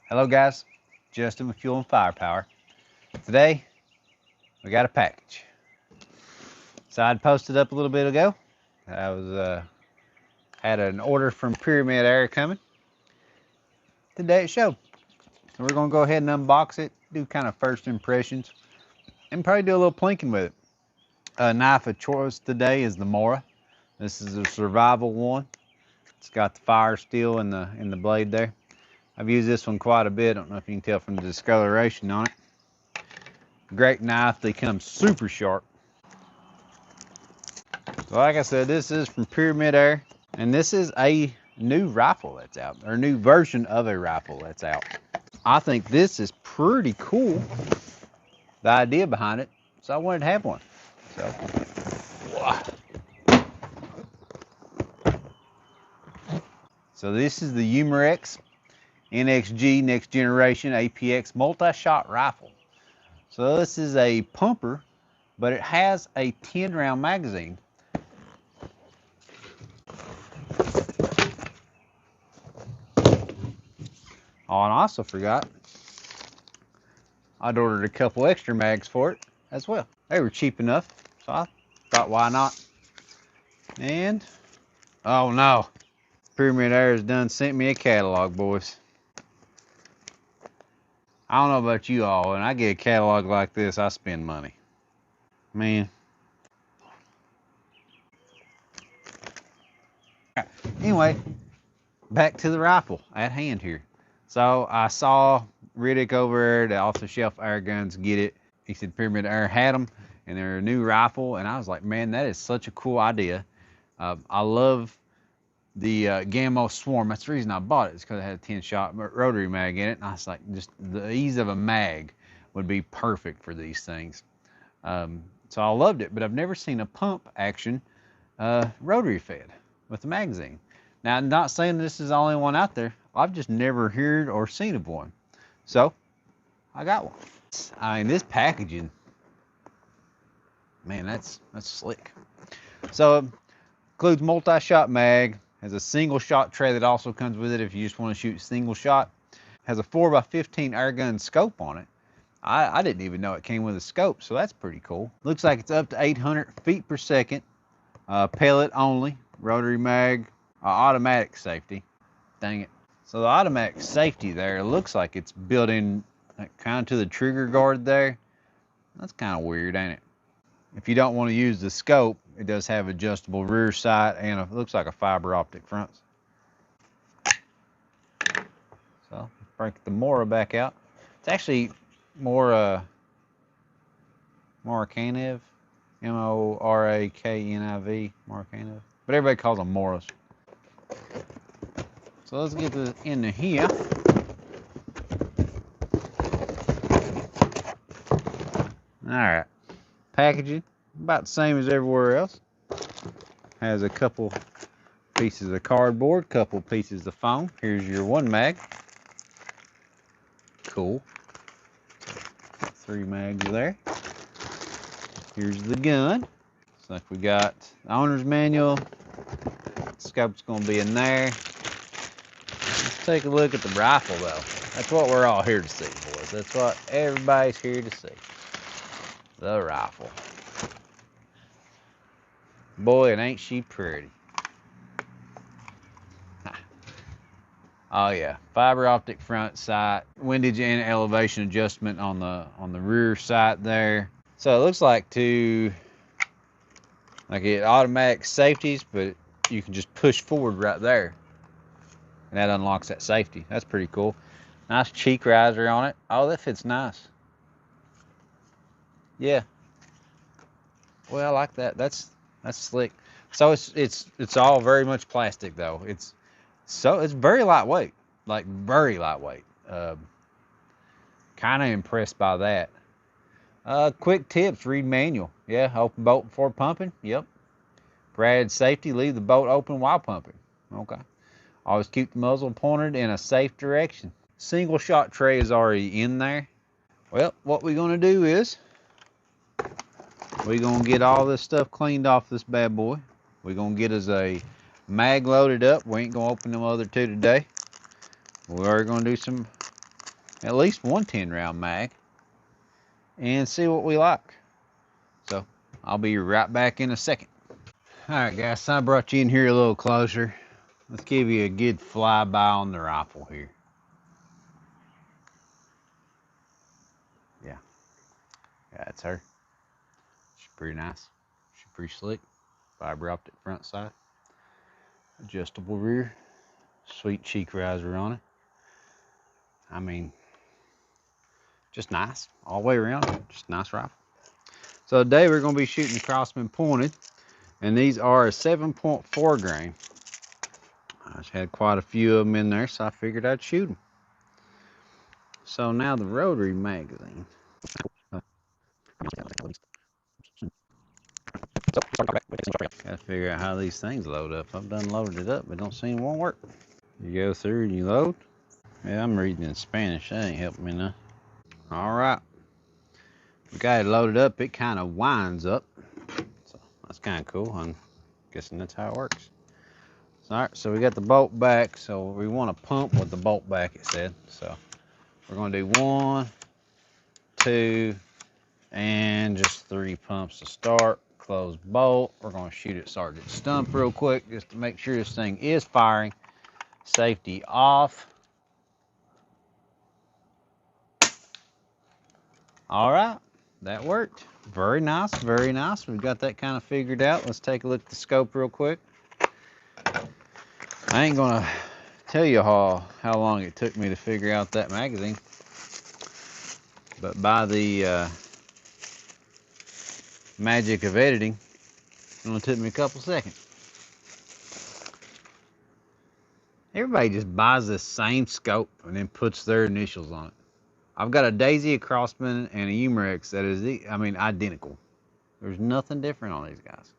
Hello guys, Justin with Fuel and Firepower. Today we got a package. So I'd posted up a little bit ago. I was had an order from Pyramid Air coming. Today it showed. So we're gonna go ahead and unbox it, do kind of first impressions, and probably do a little plinking with it. A knife of choice today is the Mora. This is a survival one. It's got the fire steel in the blade there. I've used this one quite a bit. I don't know if you can tell from the discoloration on it. Great knife. They come super sharp. So like I said, this is from Pyramid Air, and this is a new rifle that's out, or a new version of a rifle that's out. I think this is pretty cool, the idea behind it, so I wanted to have one. So this is the Umarex NXG Next Generation APX multi-shot rifle. So this is a pumper, but it has a 10-round magazine. Oh, and I also forgot, I'd ordered a couple extra mags for it as well. They were cheap enough, so I thought, why not? And, oh no, Pyramid Air has done sent me a catalog, boys. I don't know about you all, when I get a catalog like this, I spend money. Man. Anyway, back to the rifle at hand here. So I saw Riddick over there, the off-the-shelf air guns, get it. He said Pyramid Air had them, and they're a new rifle. And I was like, man, that is such a cool idea. I love the Gammo Swarm. That's the reason I bought it. It's because it had a 10-shot rotary mag in it. And I was like, just the ease of a mag would be perfect for these things. So I loved it, but I've never seen a pump action rotary fed with a magazine. Now, I'm not saying this is the only one out there. I've just never heard or seen of one. So, I got one. I mean, this packaging, man, that's slick. So, it includes multi-shot mag, has a single shot tray that also comes with it if you just want to shoot single shot. Has a 4x15 air gun scope on it. I didn't even know it came with a scope, so that's pretty cool. Looks like it's up to 800 feet per second. Pellet only, rotary mag, automatic safety. Dang it. So the automatic safety there, looks like it's built in kind of to the trigger guard there. That's kind of weird, ain't it? If you don't want to use the scope, it does have adjustable rear sight and it looks like a fiber optic front. So break the Mora back out. It's actually Morakniv, Morakniv, Morakniv, Morakniv. But everybody calls them Moras. So let's get this into here. Alright. Packaging, about the same as everywhere else. Has a couple pieces of cardboard, couple pieces of foam. Here's your one mag. Cool. 3 mags there. Here's the gun. Looks like we got the owner's manual. Scope's gonna be in there. Let's take a look at the rifle though. That's what we're all here to see, boys. That's what everybody's here to see. The rifle. Boy, and ain't she pretty. Oh yeah, fiber optic front sight, windage and elevation adjustment on the rear sight there. So it looks like it automatic safeties, but you can just push forward right there, and that unlocks that safety. That's pretty cool. Nice cheek riser on it. Oh, that fits nice. Yeah. Well, I like that. That's slick. So it's all very much plastic though. It's very lightweight, like very lightweight. Kind of impressed by that. Quick tips: read manual. Yeah, open bolt before pumping. Yep. For added safety, leave the bolt open while pumping. Okay. Always keep the muzzle pointed in a safe direction. Single shot tray is already in there. Well, what we're gonna do is we're gonna get all this stuff cleaned off this bad boy. We're gonna get us a mag loaded up. We ain't gonna open them other two today. We are gonna do some at least one 10 round mag and see what we like. So I'll be right back in a second. All right, guys, so I brought you in here a little closer. Let's give you a good flyby on the rifle here. Yeah, that's her. She's pretty nice. She's pretty slick. Fiber optic front side. Adjustable rear. Sweet cheek riser on it. I mean, just nice all the way around. Just nice rifle. So today we're going to be shooting the Crossman pointed, and these are a 7.4 grain. I just had quite a few of them in there, so I figured I'd shoot them. So now the rotary magazine. Gotta figure out how these things load up. I've done loaded it up, but don't seem to want to work. You go through and you load. Yeah, I'm reading in Spanish. That ain't helping me none. All right. We got it loaded up. It kind of winds up. So that's kind of cool. I'm guessing that's how it works. All right, so we got the bolt back. So we want to pump with the bolt back, it said. So we're going to do 1, 2, and just 3 pumps to start. Close bolt. We're going to shoot at Sergeant Stump real quick just to make sure this thing is firing. Safety off. All right, that worked. Very nice, very nice. We've got that kind of figured out. Let's take a look at the scope real quick. I ain't gonna tell you how long it took me to figure out that magazine, but by the magic of editing, it only took me a couple seconds. Everybody just buys the same scope and then puts their initials on it. I've got a Daisy, a Crossman, and a Umarex that is, identical. There's nothing different on these guys.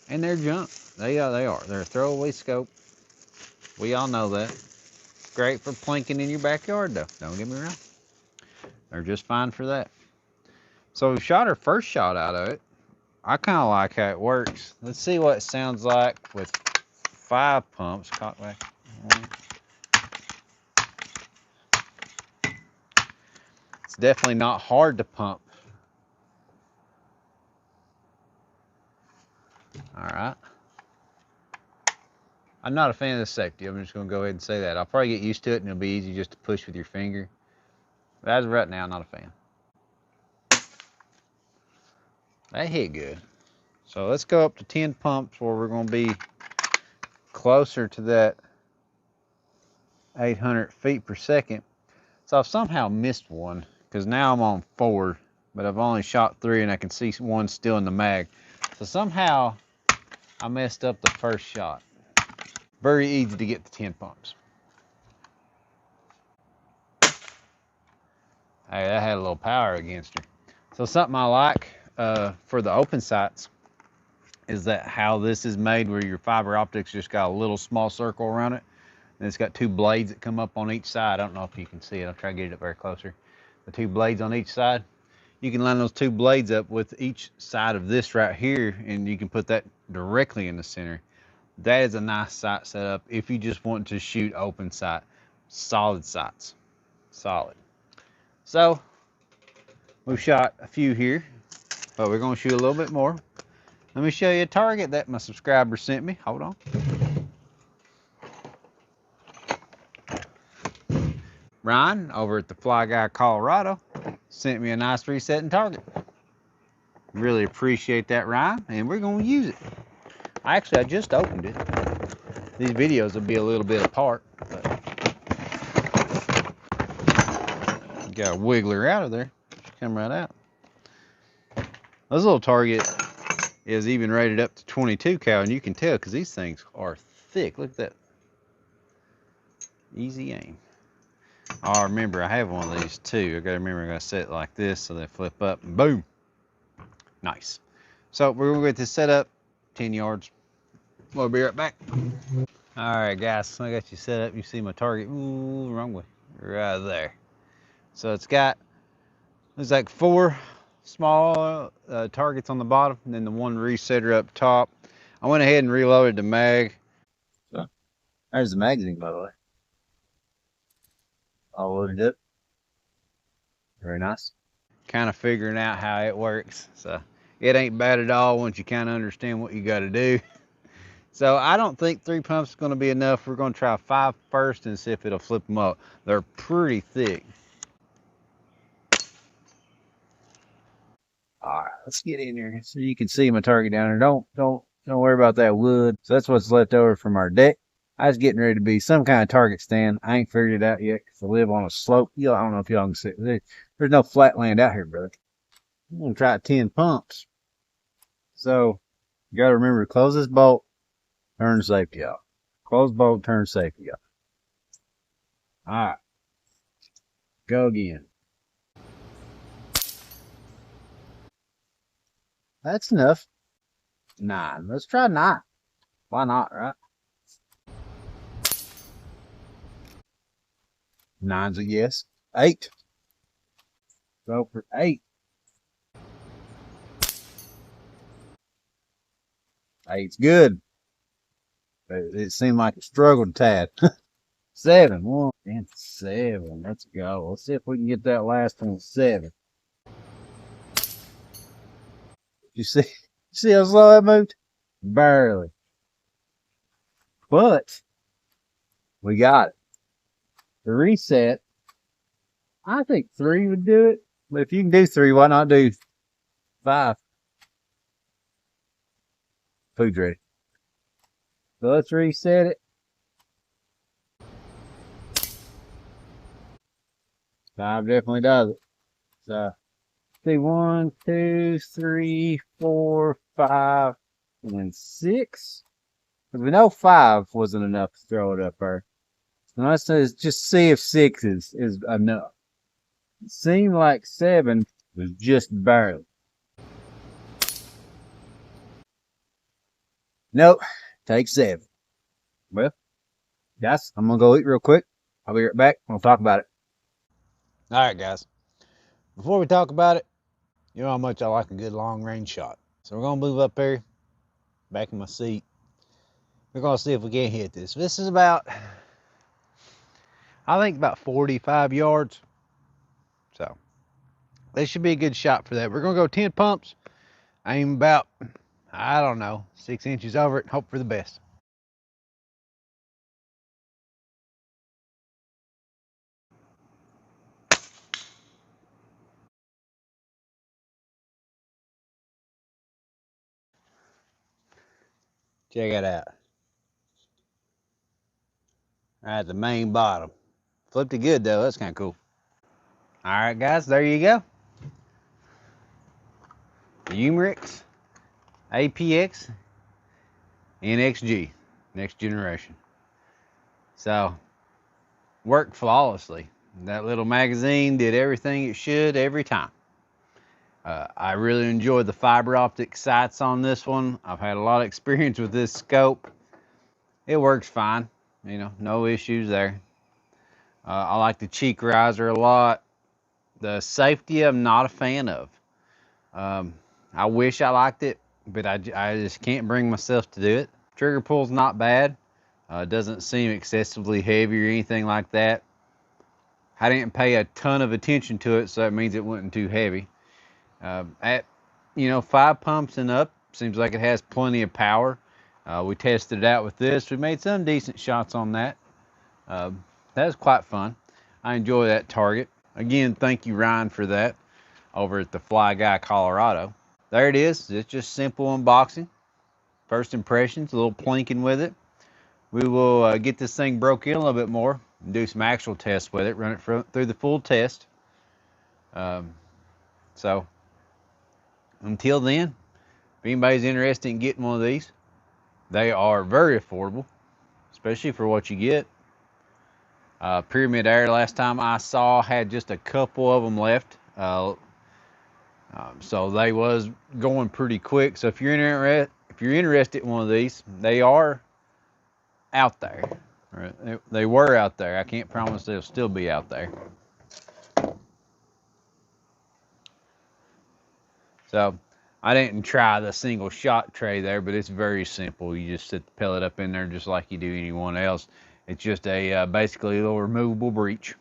And they're junk. They are. They're a throwaway scope. We all know that. Great for plinking in your backyard, though. Don't get me wrong. They're just fine for that. So we shot our first shot out of it. I kind of like how it works. Let's see what it sounds like with 5 pumps. Cock back. It's definitely not hard to pump. All right. I'm not a fan of the safety. I'm just going to go ahead and say that. I'll probably get used to it, and it'll be easy just to push with your finger. But as of right now, I'm not a fan. That hit good. So let's go up to 10 pumps where we're going to be closer to that 800 feet per second. So I've somehow missed one because now I'm on 4, but I've only shot 3 and I can see one still in the mag. So somehow I messed up the first shot. Very easy to get to 10 pumps. Hey, that had a little power against her. So something I like for the open sights is that how this is made, where your fiber optics just got a little small circle around it, and it's got 2 blades that come up on each side. I don't know if you can see it. I'll try to get it up very closer. The 2 blades on each side. You can line those 2 blades up with each side of this right here, and you can put that directly in the center. That is a nice sight setup if you just want to shoot open sight. Solid sights. Solid. So we've shot a few here, but we're going to shoot a little bit more. Let me show you a target that my subscriber sent me. Hold on. Ryan over at the Fly Guy Colorado sent me a nice resetting target. Really appreciate that, Ryan, and we're going to use it. I just opened it. These videos will be a little bit apart, but you got to wiggle her out of there. She come right out. This little target is even rated up to 22 cal, and you can tell because these things are thick. Look at that. Easy aim. Oh, remember, I have one of these too. I gotta remember, I gotta set it like this so they flip up and boom. Nice. So we're gonna get this set up 10 yards. We'll be right back. All right, guys, so I got you set up. You see my target. Ooh, wrong way. Right there. So it's got, there's like 4 small targets on the bottom, and then the 1 resetter up top. I went ahead and reloaded the mag. So there's the magazine, by the way. all loaded up. Very nice. Kind of figuring out how it works. So it ain't bad at all once you kind of understand what you got to do. So I don't think 3 pumps is going to be enough. We're going to try 5 first and see if it'll flip them up. They're pretty thick. All right, let's get in here so you can see my target down there. Don't worry about that wood. So that's what's left over from our deck. I was getting ready to be some kind of target stand. I ain't figured it out yet because I live on a slope. I don't know if y'all can see. There's no flat land out here, brother. I'm gonna try 10 pumps. So you gotta remember to close this bolt, turn the safety off. Close bolt, turn safety off. All right, go again. That's enough. 9. Let's try 9. Why not, right? 9's a yes. 8. Go for 8. 8's good. It seemed like it struggled a tad. 7. 1 and 7. Let's go. Let's see if we can get that last one 7. You see how slow that moved? Barely. But we got it. The reset, I think 3 would do it. But if you can do 3, why not do 5? Food's ready. So let's reset it. 5 definitely does it. So see 1, 2, 3, 4, 5, and 6. Because we know 5 wasn't enough to throw it up there. So let's just see if 6 is enough. It seemed like 7 was just barely. Nope. Take 7. Well, guys, I'm going to go eat real quick. I'll be right back. We'll talk about it. All right, guys. Before we talk about it, you know how much I like a good long range shot. So we're going to move up here, back in my seat. We're going to see if we can hit this. This is about, I think, about 45 yards. So this should be a good shot for that. We're going to go 10 pumps. Aim about, I don't know, 6 inches over it. Hope for the best. Check it out. At the main bottom. Flipped it good though. That's kind of cool. All right, guys, there you go. The Umarex, APX, NXG, next generation. So worked flawlessly. That little magazine did everything it should every time. I really enjoyed the fiber optic sights on this one. I've had a lot of experience with this scope. It works fine, you know, no issues there. I like the cheek riser a lot. The safety I'm not a fan of. I wish I liked it, but I just can't bring myself to do it. Trigger pull's not bad. Doesn't seem excessively heavy or anything like that. I didn't pay a ton of attention to it, so that means it wasn't too heavy. At 5 pumps and up, seems like it has plenty of power. We tested it out with this. We made some decent shots on that. That was quite fun. I enjoy that target. Again, thank you, Ryan, for that over at the Fly Guy, Colorado. There it is. It's just simple unboxing. First impressions, a little plinking with it. We will get this thing broke in a little bit more and do some actual tests with it, run it through the full test. So until then, if anybody's interested in getting one of these, they are very affordable, especially for what you get. Pyramid Air, last time I saw, had just a couple of them left. So they was going pretty quick. So if you're interested in one of these, they are out there. Right? They were out there. I can't promise they'll still be out there. So I didn't try the single shot tray there, but it's very simple. You just set the pellet up in there just like you do anyone else. It's just a basically a little removable breech.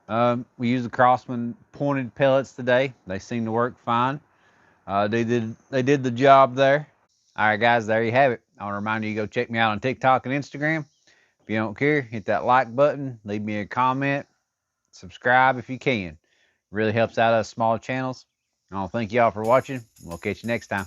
We used the Crossman pointed pellets today. They seem to work fine. They did the job there. All right, guys, there you have it. I want to remind you to go check me out on TikTok and Instagram. If you don't care, hit that like button, leave me a comment, subscribe if you can. It really helps out us small channels. I want to thank y'all for watching. We'll catch you next time.